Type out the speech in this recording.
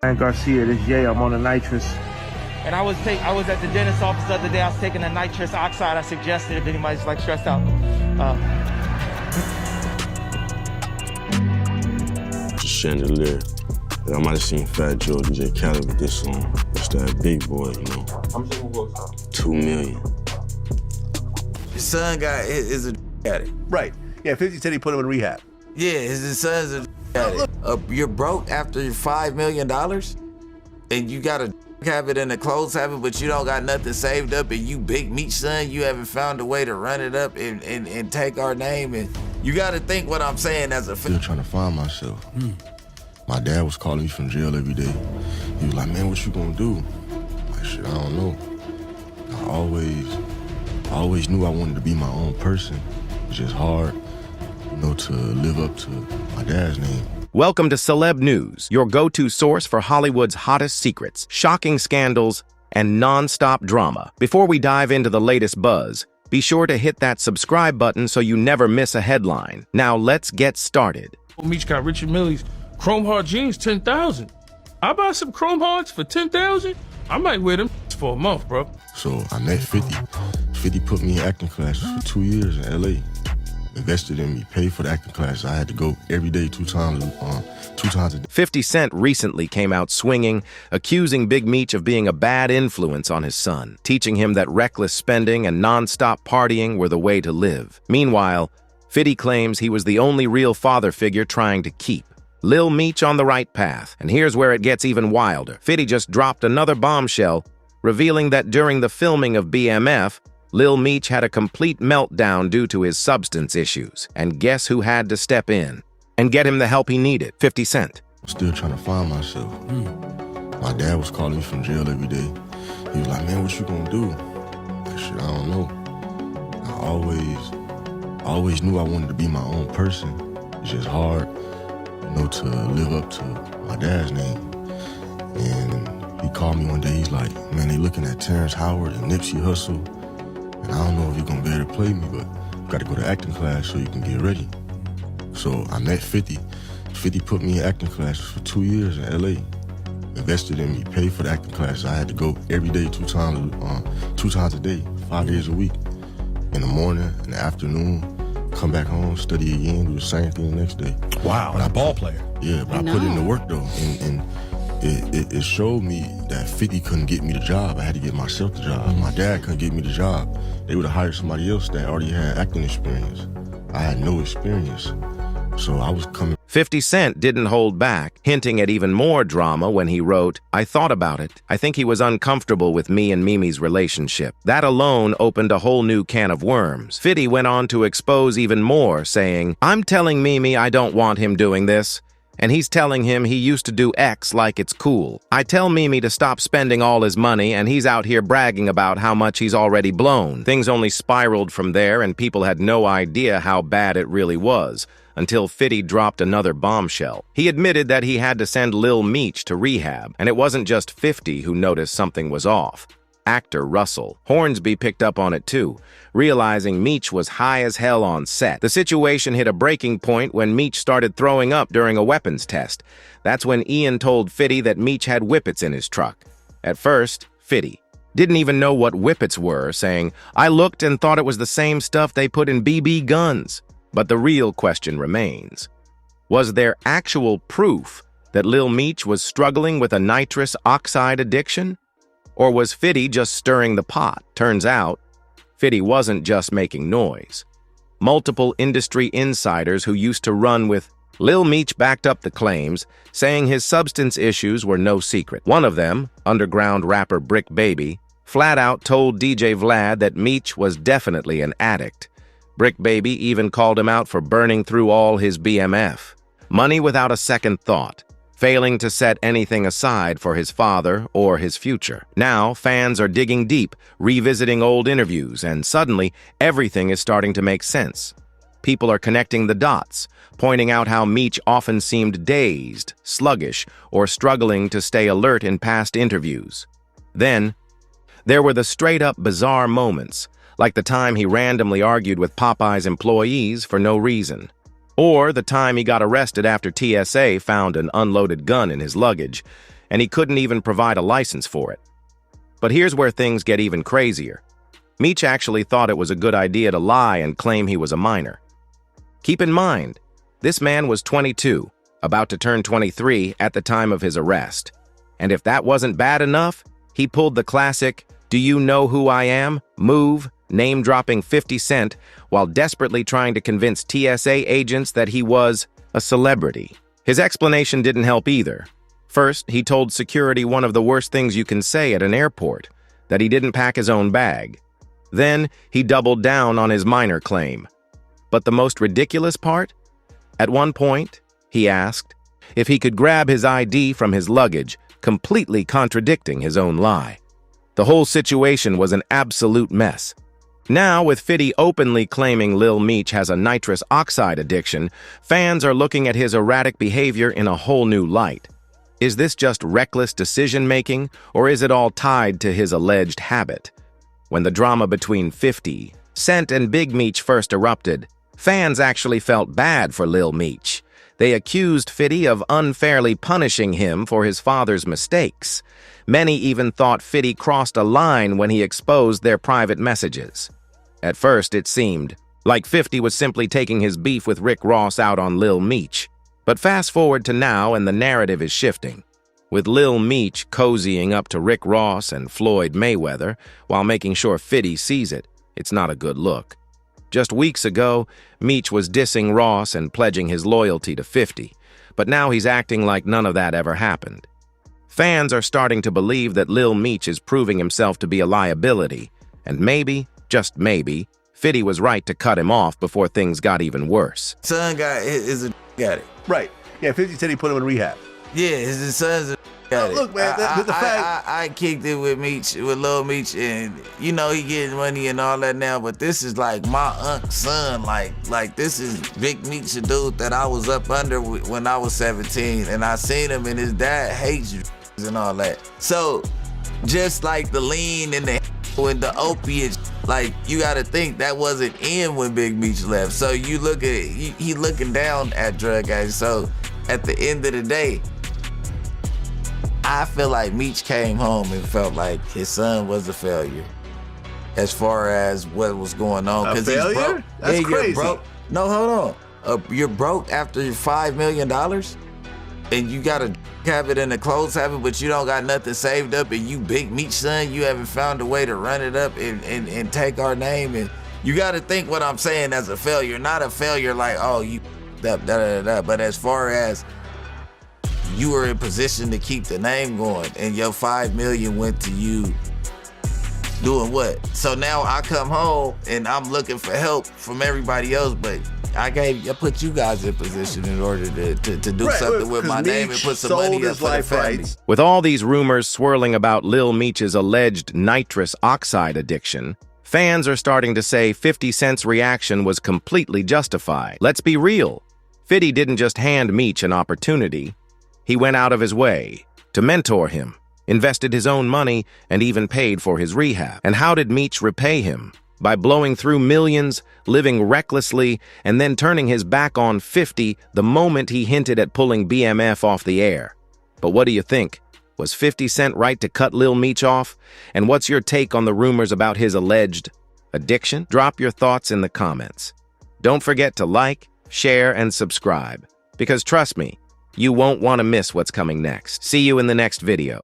And Garcia, this Jay, I'm on the nitrous. And I was at the dentist's office the other day. I was taking the nitrous oxide. I suggested if anybody's like stressed out. Just chandelier. And I might have seen Fat Joe, DJ Khaled with this song. It's that big boy, you know. How much it cost? 2 million. His son is a addict. Right. Yeah, 50 said he put him in rehab. Yeah, his son's a addict. You're broke after $5 million, and you got a habit and a clothes habit, but you don't got nothing saved up, and you Big Meech son, you haven't found a way to run it up and take our name, and you got to think what I'm saying as a Still trying to find myself. My dad was calling me from jail every day. He was like, man, what you gonna do? I'm like, shit, I don't know. I always knew I wanted to be my own person. It's just hard, you know, to live up to my dad's name. Welcome to Celeb News, your go-to source for Hollywood's hottest secrets, shocking scandals, and non-stop drama. Before we dive into the latest buzz, be sure to hit that subscribe button so you never miss a headline. Now let's get started. Lil Meech got Richard Millie's chrome hard jeans, 10,000. I buy some chrome hards for 10,000. I might wear them for a month, bro. So I met 50. 50 put me in acting classes for 2 years in LA. Invested in me, paid for the acting class. I had to go every day, two times a day. 50 Cent recently came out swinging, accusing Big Meech of being a bad influence on his son, teaching him that reckless spending and non-stop partying were the way to live. Meanwhile, 50 claims he was the only real father figure trying to keep Lil Meech on the right path. And here's where it gets even wilder. 50 just dropped another bombshell, revealing that during the filming of BMF, Lil Meech had a complete meltdown due to his substance issues. And guess who had to step in and get him the help he needed? 50 Cent. I'm still trying to find myself. My dad was calling me from jail every day. He was like, man, what you gonna do? I'm like, shit, I don't know. I always knew I wanted to be my own person. It's just hard, you know, to live up to my dad's name. And he called me one day, he's like, man, they looking at Terrence Howard and Nipsey Hussle. And I don't know if you're gonna be able to play me, but you gotta go to acting class so you can get ready. So I met 50. 50 put me in acting classes for 2 years in LA. Invested in me, paid for the acting class. I had to go every day, two times a day, 5 days a week. In the morning, in the afternoon, come back home, study again, do the same thing the next day. Wow, but a ball player. Yeah, but I put in the work though, and it showed me that 50 couldn't get me the job. I had to get myself the job. My dad couldn't get me the job. They would have hired somebody else that already had acting experience. I had no experience, so I was coming. 50 Cent didn't hold back, hinting at even more drama when he wrote, I thought about it. I think he was uncomfortable with me and Mimi's relationship. That alone opened a whole new can of worms. 50 went on to expose even more, saying, I'm telling Mimi I don't want him doing this. And he's telling him he used to do X like it's cool. I tell Mimi to stop spending all his money, and he's out here bragging about how much he's already blown. Things only spiraled from there, and people had no idea how bad it really was, until 50 dropped another bombshell. He admitted that he had to send Lil Meech to rehab, and it wasn't just 50 who noticed something was off. Actor Russell Hornsby picked up on it too, realizing Meech was high as hell on set. The situation hit a breaking point when Meech started throwing up during a weapons test. That's when Ian told 50 that Meech had whippets in his truck. At first, 50 didn't even know what whippets were, saying, I looked and thought it was the same stuff they put in BB guns. But the real question remains. Was there actual proof that Lil Meech was struggling with a nitrous oxide addiction? Or was 50 just stirring the pot? Turns out, 50 wasn't just making noise. Multiple industry insiders who used to run with Lil Meech backed up the claims, saying his substance issues were no secret. One of them, underground rapper Brick Baby, flat out told DJ Vlad that Meech was definitely an addict. Brick Baby even called him out for burning through all his BMF. Money without a second thought, failing to set anything aside for his father or his future. Now, fans are digging deep, revisiting old interviews, and suddenly, everything is starting to make sense. People are connecting the dots, pointing out how Meech often seemed dazed, sluggish, or struggling to stay alert in past interviews. Then, there were the straight-up bizarre moments, like the time he randomly argued with Popeye's employees for no reason. Or the time he got arrested after TSA found an unloaded gun in his luggage. and he couldn't even provide a license for it. But here's where things get even crazier. Meech actually thought it was a good idea to lie and claim he was a minor. Keep in mind, this man was 22, about to turn 23 at the time of his arrest. And if that wasn't bad enough, he pulled the classic, "Do you know who I am?" move, name-dropping 50 Cent, while desperately trying to convince TSA agents that he was a celebrity. His explanation didn't help either. First, he told security one of the worst things you can say at an airport, that he didn't pack his own bag. Then, he doubled down on his minor claim. But the most ridiculous part? At one point, he asked if he could grab his ID from his luggage, completely contradicting his own lie. The whole situation was an absolute mess. Now, with Fitty openly claiming Lil Meech has a nitrous oxide addiction, fans are looking at his erratic behavior in a whole new light. Is this just reckless decision-making, or is it all tied to his alleged habit? When the drama between 50 Cent and Big Meech first erupted, fans actually felt bad for Lil Meech. They accused Fitty of unfairly punishing him for his father's mistakes. Many even thought Fitty crossed a line when he exposed their private messages. At first, it seemed like 50 was simply taking his beef with Rick Ross out on Lil Meech. But fast forward to now and the narrative is shifting. With Lil Meech cozying up to Rick Ross and Floyd Mayweather while making sure Fitty sees it, it's not a good look. Just weeks ago, Meech was dissing Ross and pledging his loyalty to 50, but now he's acting like none of that ever happened. Fans are starting to believe that Lil Meech is proving himself to be a liability, and maybe, just maybe, Fitty was right to cut him off before things got even worse. Son got it. Right. Yeah, 50 said he put him in rehab. Yeah, his son's got it. Look, man, the fact I kicked it with Lil Meech, and you know he getting money and all that now, but this is like my unc's son. Like this is Big Meech, a dude that I was up under when I was 17, and I seen him, and his dad hates you and all that. So just like the lean and the opiates, like you got to think that wasn't in when Big Meech left. So you look at he looking down at drug addicts. So at the end of the day, I feel like Meech came home and felt like his son was a failure as far as what was going on. A failure? He's broke. That's Yeah, crazy. You're broke. No, hold on. You're broke after $5 million, and you got a habit and a clothes habit, but you don't got nothing saved up, and you Big Meech son, you haven't found a way to run it up and take our name. And you got to think what I'm saying as a failure, not a failure like, oh, you da. But as far as you were in position to keep the name going, and your $5 million went to you doing what? So now I come home and I'm looking for help from everybody else, but I put you guys in position in order to do something with my name and put some money up for the family. With all these rumors swirling about Lil Meech's alleged nitrous oxide addiction, fans are starting to say 50 Cent's reaction was completely justified. Let's be real. Fitty didn't just hand Meech an opportunity. He went out of his way to mentor him, invested his own money, and even paid for his rehab. And how did Meech repay him? By blowing through millions, living recklessly, and then turning his back on 50 the moment he hinted at pulling BMF off the air. But what do you think? Was 50 Cent right to cut Lil Meech off? And what's your take on the rumors about his alleged addiction? Drop your thoughts in the comments. Don't forget to like, share, and subscribe, because trust me, you won't want to miss what's coming next. See you in the next video.